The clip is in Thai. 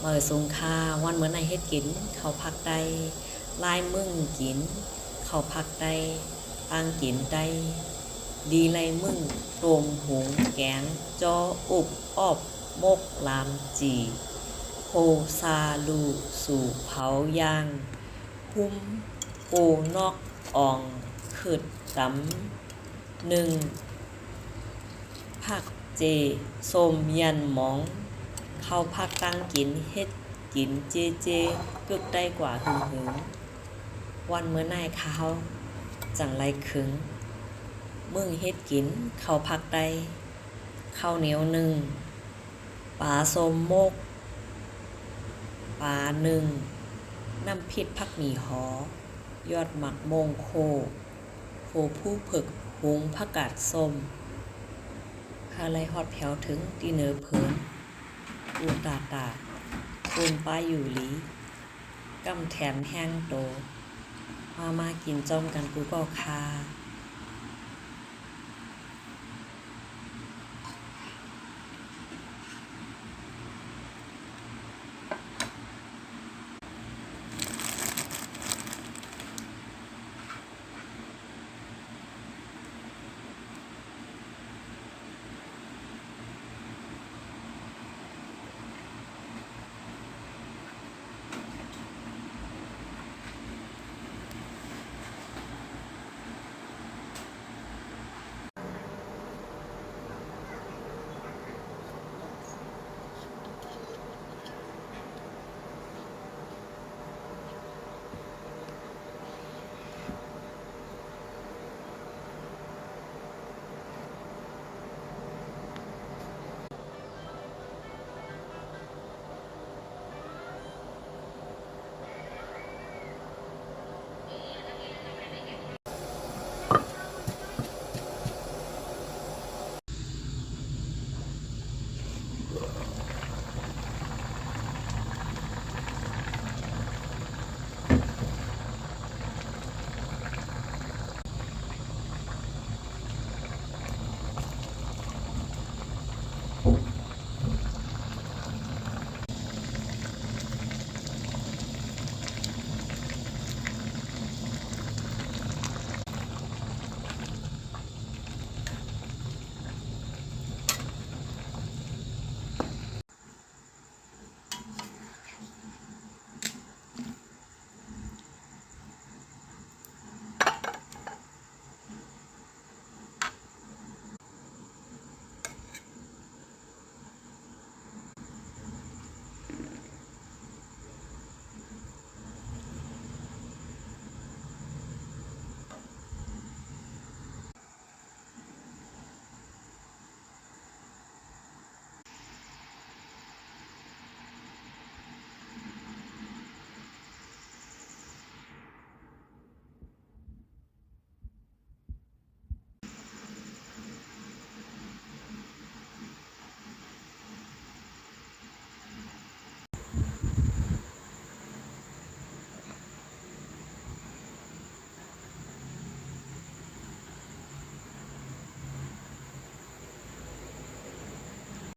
เมื่อสงคาวันเหมือนในเฮ็ดกินเขาพักใดลายมึงกินเขาพักใดตั้งกินใดดีไรมึงโรมหุงแกงจออุบออบมกลามจีโฮซาลูสู่เผายางหุ้มปูนอกอ่องขึ้นกำหนึ่งผักเจส้มยันหมองเข้าพักตั้งกินเฮ็ดกินเจเจกึกได้กว่าหึงหึงวันเมื่อนายข้าวจังไรขึงมึงเฮ็ดกินเข้าพักได้ข้าวเหนียวหนึ่งปลาส้มมกปลาหนึ่งน้ำพริกผักหมี่หอยอดหมักมงโคผู้ผึกหุงผักกาดส้มคาไรฮอดแผวถึงตีเนอเผินอูตาคูนป้าอยู่หลีกำแถมแห้งโตมากินจอมกันกูก็คา